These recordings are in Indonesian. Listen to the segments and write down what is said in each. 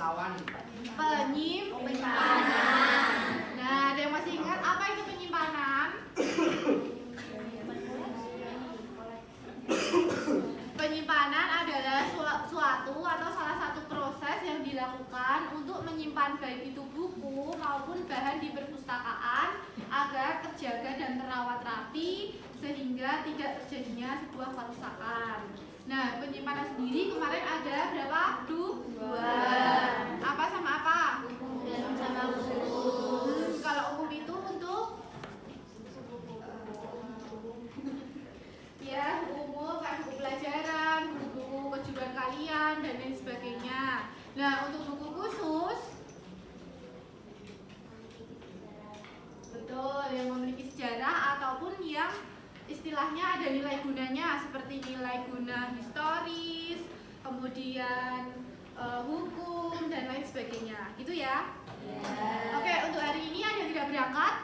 Penyimpanan. Nah, ada yang masih ingat apa itu penyimpanan? Penyimpanan adalah suatu atau salah satu proses yang dilakukan untuk menyimpan baik itu buku maupun bahan di perpustakaan agar terjaga dan terawat rapi sehingga tidak terjadinya sebuah kerusakan. Nah, penyimpanan sendiri kemarin ada berapa? Dua. Apa sama apa? Sama buku. Kalau umum itu untuk ya umum kan buku pelajaran, buku kejuruan kalian dan lain sebagainya. Nah, untuk buku khusus betul yang memiliki sejarah ataupun yang istilahnya ada nilai gunanya seperti nilai guna historis, kemudian hukum dan lain sebagainya. Gitu ya? Oke, untuk hari ini ada yang tidak berangkat?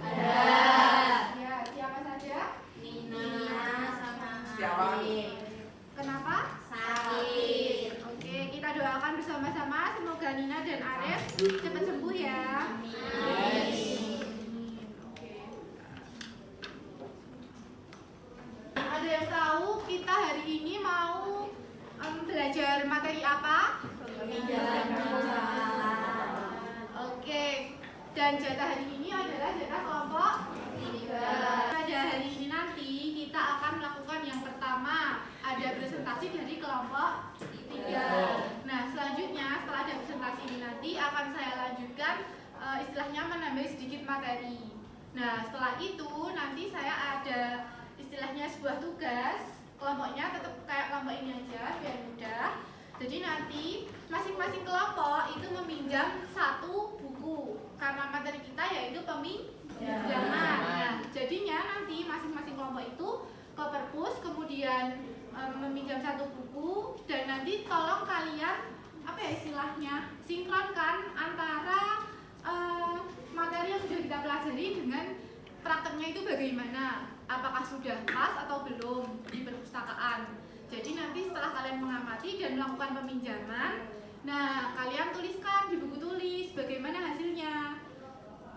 Ada. Ya, siapa saja? Siapa? Kenapa? Sakit. Oke, kita doakan bersama-sama semoga Nina dan Arif cepat sembuh ya. Oke. Ada yang tahu kita hari ini mau belajar materi apa? Peminjaman perpustakaan. Oke. Dan jatah hari ini adalah jatah kelompok 3. Pada hari ini nanti kita akan melakukan yang pertama, ada presentasi dari kelompok 3. Nah, selanjutnya setelah ada presentasi ini nanti akan saya lanjutkan istilahnya menambah sedikit materi. Nah, setelah itu nanti saya ada istilahnya sebuah tugas, kelompoknya tetap kayak kelompok ini aja biar mudah. Jadi nanti masing-masing kelompok itu meminjam satu buku karena materi kita yaitu peminjaman. Nah, jadinya nanti masing-masing kelompok itu ke perpus kemudian meminjam satu buku dan nanti tolong kalian apa ya istilahnya sinkronkan antara materi yang sudah kita pelajari dengan prakteknya itu bagaimana, apakah sudah pas atau belum di perpustakaan. Jadi nanti setelah kalian mengamati dan melakukan peminjaman, nah kalian tuliskan di buku tulis bagaimana hasilnya.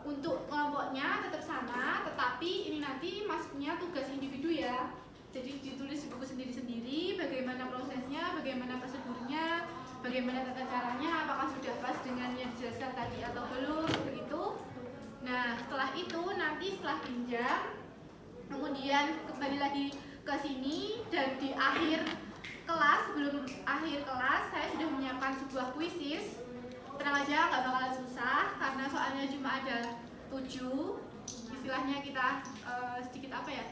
Untuk kelompoknya tetap sama, tetapi ini nanti masuknya tugas individu ya. Jadi ditulis di buku sendiri-sendiri bagaimana prosesnya, bagaimana prosedurnya, bagaimana tata caranya, apakah sudah pas dengan yang dijelaskan tadi atau belum, begitu. Nah, setelah itu nanti setelah pinjam, kemudian kembali lagi ke sini dan di akhir kelas, sebelum akhir kelas saya sudah menyiapkan sebuah kuisis. Tenang aja, nggak bakalan susah karena soalnya cuma ada 7. Istilahnya kita sedikit apa ya,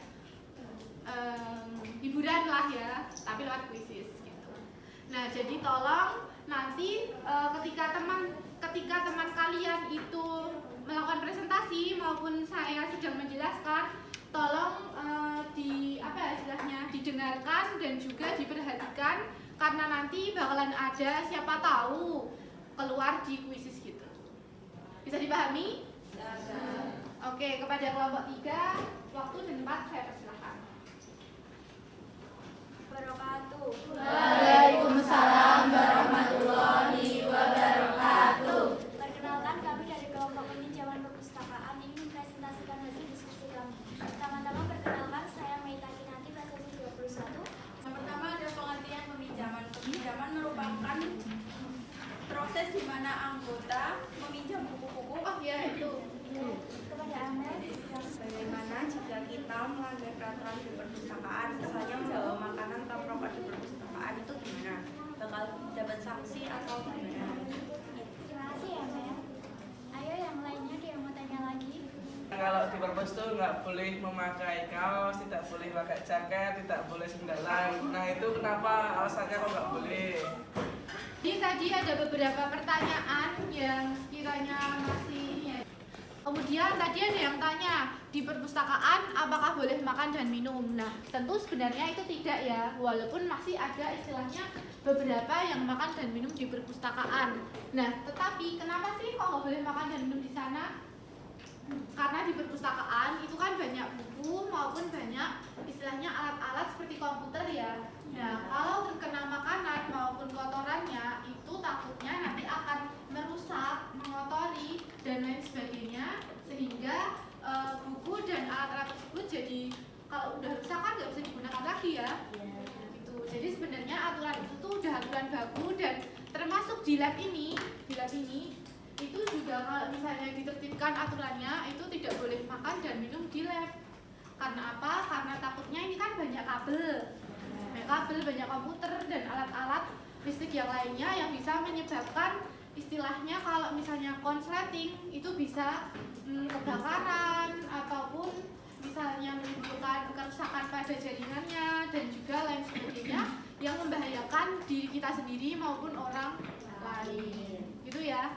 hiburan lah ya, tapi lewat kuisis gitu. Nah, jadi tolong nanti ketika teman kalian itu melakukan presentasi maupun saya sedang menjelaskan, tolong didengarkan dan juga diperhatikan karena nanti bakalan ada siapa tahu keluar di kuisis gitu. Bisa dipahami? Oke, kepada kelompok 3, waktu dan tempat saya persilahkan. Wabarakatuh. Waalaikumsalam warahmatullahi wabarakatuh. Perkenalkan, kami dari kelompok peminjaman perpustakaan ingin mempresentasikan hasil diskusi kami. Pertama-tama perkenalkan, saya Meita Kinanti, praseksi 21. Yang pertama ada pengertian peminjaman. Peminjaman merupakan proses di mana anggota meminjam buku-buku. Oh ya itu. Kepada Anda, Bagaimana jika kita melanggar peraturan di perpustakaan, misalnya membawa makanan atau rokok di perpustakaan, itu gimana? Bakal dapat sanksi atau gimana? terima kasih ya, Mel. Ayo yang lainnya dia mau tanya lagi. Kalau di perpus tuh nggak boleh memakai kaos, tidak boleh pakai jaket, tidak boleh sendalan. Nah itu kenapa alasannya kok nggak boleh? Jadi tadi ada beberapa pertanyaan yang kiranya masih ya. Kemudian tadi ada yang tanya di perpustakaan apakah boleh makan dan minum. Nah, tentu sebenarnya itu tidak ya, walaupun masih ada istilahnya beberapa yang makan dan minum di perpustakaan. Nah, tetapi kenapa sih kok nggak boleh makan dan minum di sana? Karena di perpustakaan itu kan banyak buku maupun banyak istilahnya alat-alat seperti komputer ya. Nah, kalau terkena makanan maupun kotorannya itu takutnya nanti akan kalau udah rusak kan nggak bisa digunakan lagi ya. Gitu. Jadi sebenarnya aturan itu tuh udah aturan baku dan termasuk di lab ini itu juga kalau misalnya ditertibkan aturannya itu tidak boleh makan dan minum di lab. Karena apa? Karena takutnya ini kan banyak kabel, banyak komputer dan alat-alat listrik yang lainnya yang bisa menyebabkan istilahnya kalau misalnya konsleting itu bisa kebakaran ataupun misalnya menimbulkan kerusakan pada jaringannya dan juga lain sebagainya yang membahayakan diri kita sendiri maupun orang lain. Gitu ya.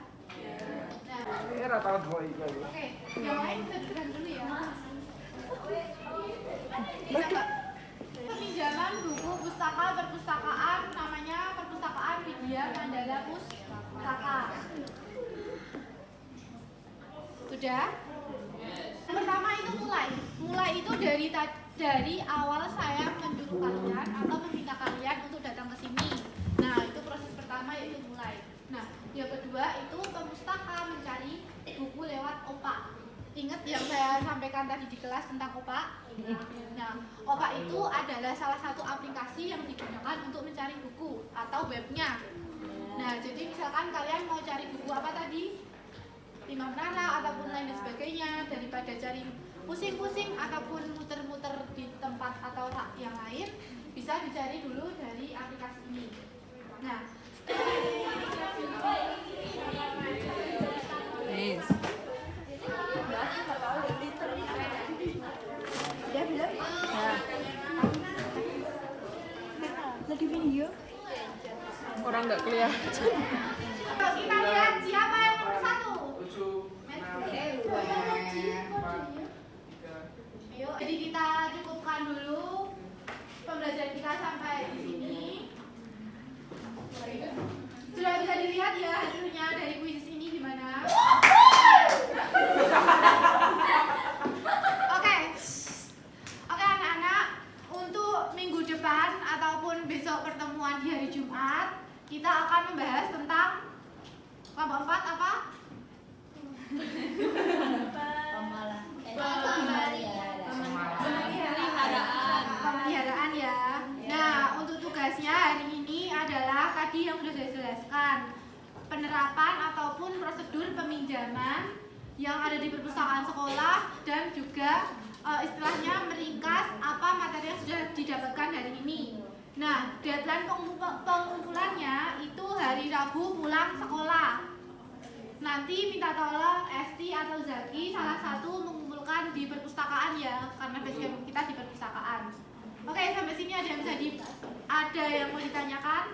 Nah, oke, yang lain bisa ditekan dulu ya. Peminjaman buku pustaka perpustakaan namanya Perpustakaan Widya Mandala Pustaka. Sudah? Pertama itu mulai itu dari awal saya menyuruh kalian atau meminta kalian untuk datang ke sini. Nah, itu proses pertama yaitu mulai. Nah, yang kedua itu pemustaka mencari buku lewat OPA. Ingat yang saya sampaikan tadi di kelas tentang OPA? Nah, OPA itu adalah salah satu aplikasi yang digunakan untuk mencari buku atau webnya. Nah, jadi misalkan kalian mau cari buku apa tadi? Lima Menara ataupun lain dan sebagainya, daripada cari pusing-pusing ataupun muter-muter di tempat atau yang lain, bisa dicari dulu dari aplikasi ini. Nah, Yes. Udah belum? Lagi video? Orang nggak kelihatan. kalau kita lihat siapa yang nomor 1? 7, 6, 4, 3. Ayo, jadi kita cukupkan dulu pembelajaran kita sampai di sini. Sudah bisa dilihat ya hasilnya dari kuis ini gimana? Oke anak-anak, untuk minggu depan ataupun besok pertemuan di hari Jumat, kita akan membahas tentang kelompok 4 apa? Pemeliharaan ya. Nah, untuk tugasnya hari ini adalah tadi yang sudah saya jelaskan, penerapan ataupun prosedur peminjaman yang ada di perpustakaan sekolah dan juga istilahnya meringkas apa materi yang sudah didapatkan hari ini. Nah, deadline pengumpulannya itu hari Rabu pulang sekolah. Nanti minta tolong Esti atau Zaki salah satu mengumpulkan di perpustakaan ya, karena basecamp kita di perpustakaan. Oke, sampai sini ada yang mau ditanyakan?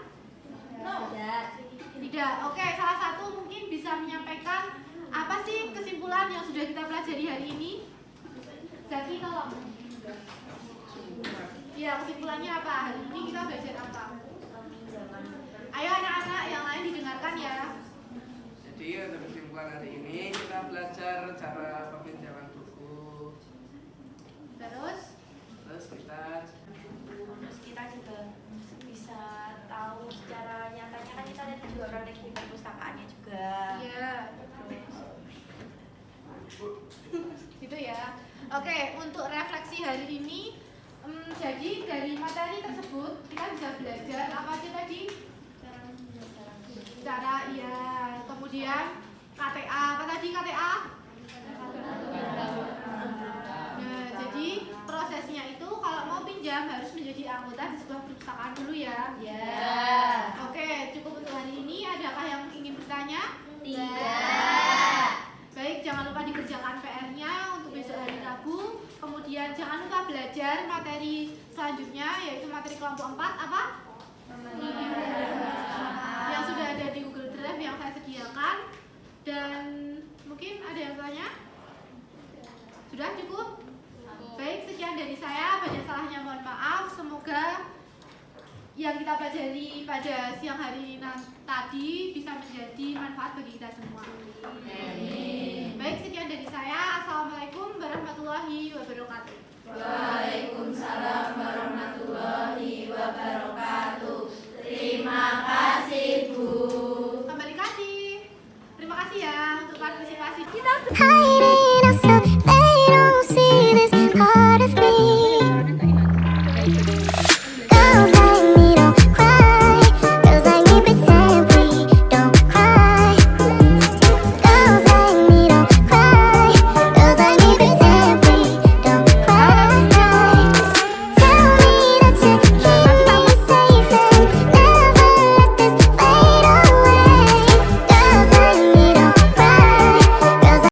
Tidak. Oke, salah satu mungkin bisa menyampaikan apa sih kesimpulan yang sudah kita pelajari hari ini? Zaki tolong. Ya, kesimpulannya apa? Hari ini kita belajar apa? Ayo anak-anak yang lain didengarkan ya. Jadi untuk kesimpulan hari ini kita belajar cara peminjaman buku. Terus kita juga bisa tahu secara nyatanya kan kita ada juga praktek di perpustakaannya juga. Iya. Gitu ya. Oke, untuk refleksi hari ini jadi dari materi tersebut kita bisa belajar apa aja tadi? Cara ya, kemudian KTA, apa tadi KTA? Nah, jadi prosesnya itu kalau mau pinjam harus menjadi anggota di sebuah perpustakaan dulu ya. Oke, cukup untuk hari ini. Adakah yang ingin bertanya? Tidak. Baik, jangan lupa dikerjakan PR-nya untuk besok hari Rabu. Kemudian jangan lupa belajar materi selanjutnya yaitu materi kelompok 4 apa? Yang sudah ada di Google Drive yang saya sediakan. Dan mungkin ada yang tanya? Sudah cukup? Baik, sekian dari saya. Banyak salahnya mohon maaf. Semoga yang kita pelajari pada siang hari tadi bisa menjadi manfaat bagi kita semua. Baik, sekian dari saya. Assalamualaikum warahmatullahi wabarakatuh. Waalaikumsalam warahmatullahi wabarakatuh. Terima kasih, Bu. Kembali kasih. Terima kasih ya untuk partisipasi. Hai.